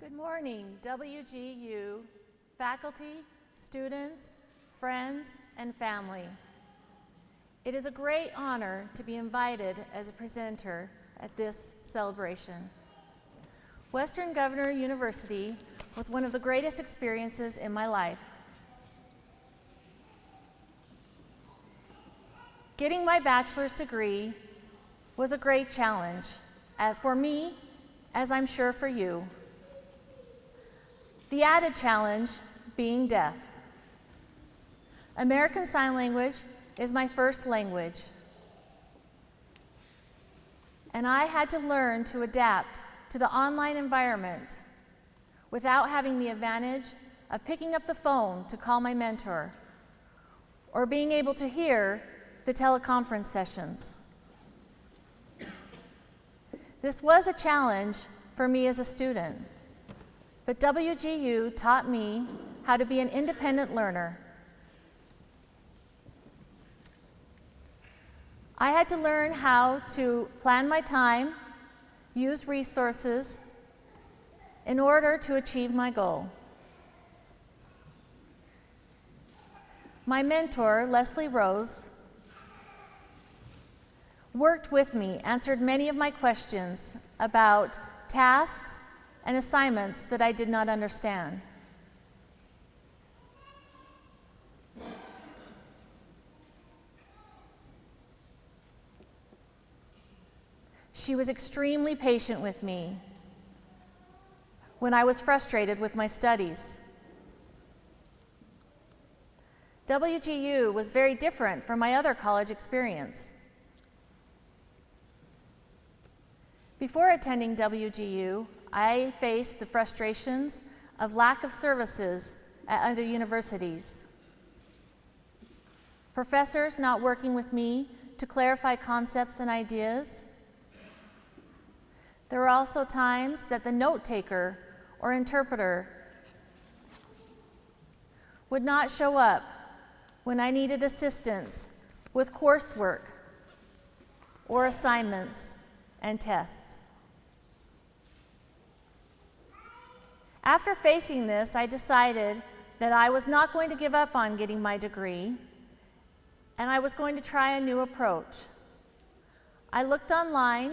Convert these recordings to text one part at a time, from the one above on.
Good morning, WGU faculty, students, friends, and family. It is a great honor to be invited as a presenter at this celebration. Western Governor University was one of the greatest experiences in my life. Getting my bachelor's degree was a great challenge for me, as I'm sure for you. The added challenge being deaf. American Sign Language is my first language, and I had to learn to adapt to the online environment without having the advantage of picking up the phone to call my mentor or being able to hear the teleconference sessions. This was a challenge for me as a student, but WGU taught me how to be an independent learner. I had to learn how to plan my time, use resources in order to achieve my goal. My mentor, Leslie Rose, worked with me, answered many of my questions about tasks and assignments that I did not understand. She was extremely patient with me when I was frustrated with my studies. WGU was very different from my other college experience. Before attending WGU, I faced the frustrations of lack of services at other universities. Professors not working with me to clarify concepts and ideas. There were also times that the note taker or interpreter would not show up when I needed assistance with coursework or assignments and tests. After facing this, I decided that I was not going to give up on getting my degree, and I was going to try a new approach. I looked online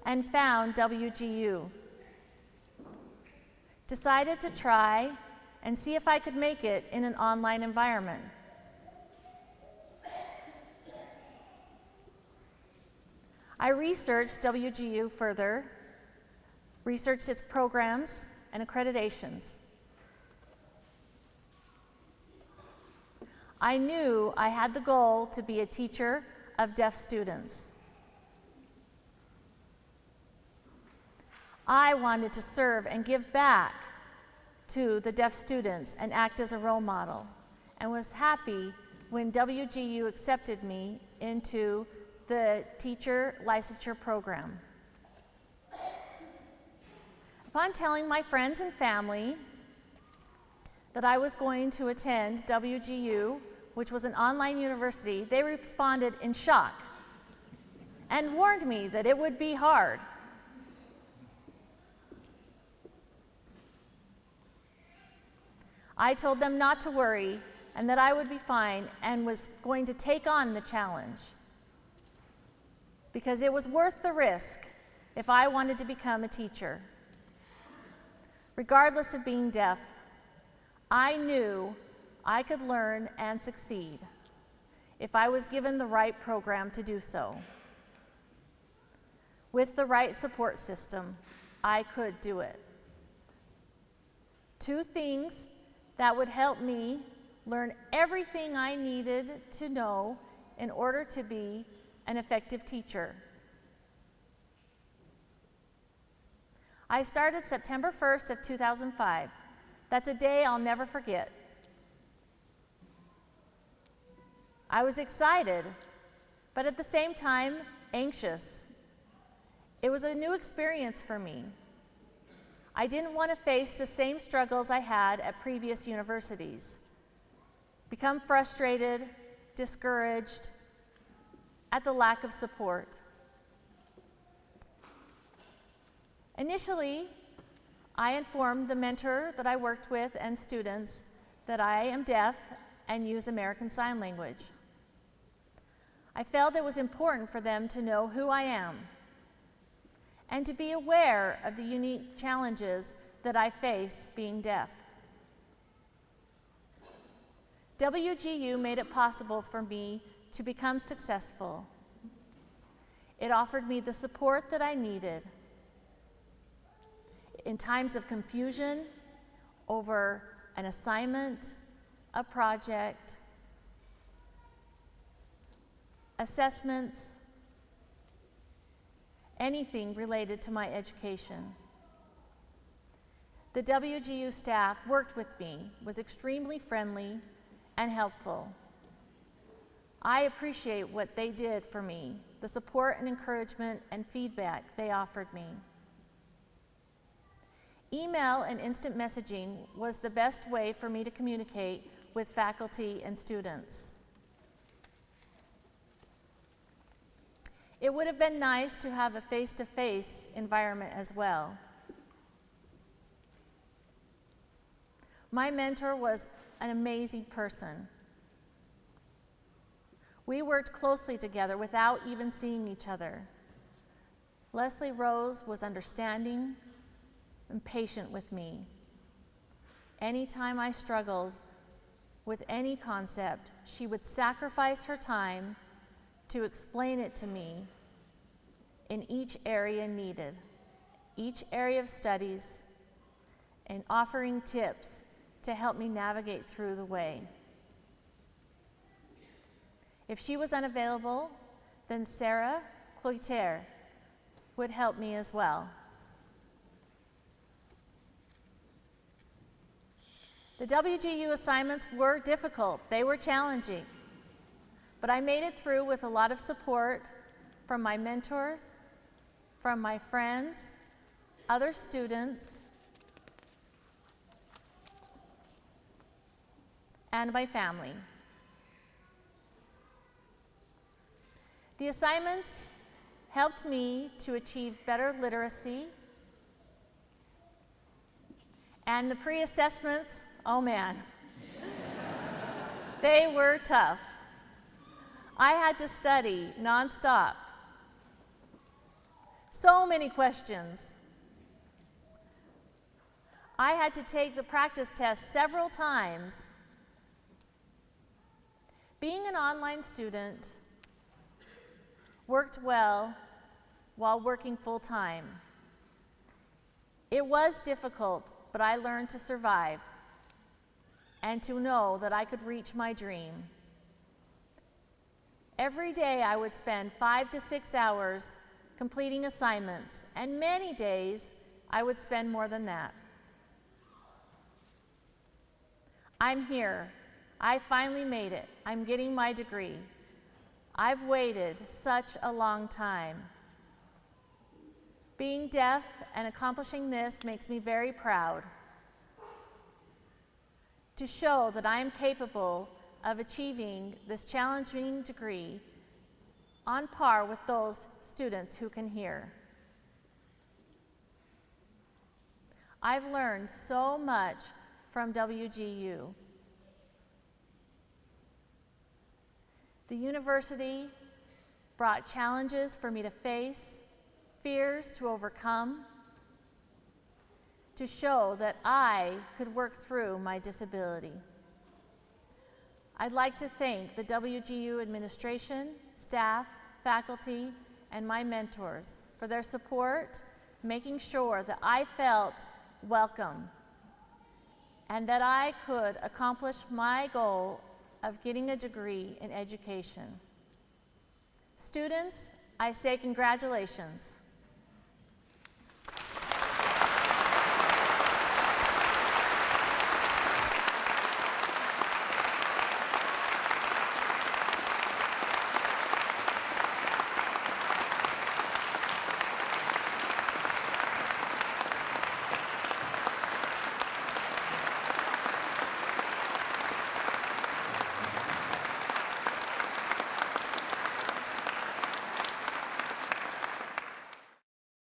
and found WGU. Decided to try and see if I could make it in an online environment. I researched WGU further, researched its programs and accreditations. I knew I had the goal to be a teacher of deaf students. I wanted to serve and give back to the deaf students and act as a role model, and was happy when WGU accepted me into the teacher licensure program. Upon telling my friends and family that I was going to attend WGU, which was an online university, they responded in shock and warned me that it would be hard. I told them not to worry and that I would be fine and was going to take on the challenge because it was worth the risk if I wanted to become a teacher. Regardless of being deaf, I knew I could learn and succeed if I was given the right program to do so. With the right support system, I could do it. Two things that would help me learn everything I needed to know in order to be an effective teacher. I started September 1st of 2005. That's a day I'll never forget. I was excited, but at the same time, anxious. It was a new experience for me. I didn't want to face the same struggles I had at previous universities. Become frustrated, discouraged at the lack of support. Initially, I informed the mentor that I worked with and students that I am deaf and use American Sign Language. I felt it was important for them to know who I am and to be aware of the unique challenges that I face being deaf. WGU made it possible for me to become successful. It offered me the support that I needed in times of confusion over an assignment, a project, assessments, anything related to my education. The WGU staff worked with me, was extremely friendly and helpful. I appreciate what they did for me, the support and encouragement and feedback they offered me. Email and instant messaging was the best way for me to communicate with faculty and students. It would have been nice to have a face-to-face environment as well. My mentor was an amazing person. We worked closely together without even seeing each other. Leslie Rose was understanding and patient with me. Anytime I struggled with any concept, she would sacrifice her time to explain it to me in each area needed, each area of studies, and offering tips to help me navigate through the way. If she was unavailable, then Sarah Cloutier would help me as well. The WGU assignments were difficult, they were challenging, but I made it through with a lot of support from my mentors, from my friends, other students, and my family. The assignments helped me to achieve better literacy, and the pre-assessments, oh man, they were tough. I had to study nonstop. So many questions. I had to take the practice test several times. Being an online student worked well while working full-time. It was difficult, but I learned to survive and to know that I could reach my dream. Every day I would spend 5 to 6 hours completing assignments, and many days I would spend more than that. I'm here. I finally made it. I'm getting my degree. I've waited such a long time. Being deaf and accomplishing this makes me very proud. To show that I am capable of achieving this challenging degree on par with those students who can hear. I've learned so much from WGU. The university brought challenges for me to face, fears to overcome, to show that I could work through my disability. I'd like to thank the WGU administration, staff, faculty, and my mentors for their support, making sure that I felt welcome and that I could accomplish my goal of getting a degree in education. Students, I say congratulations.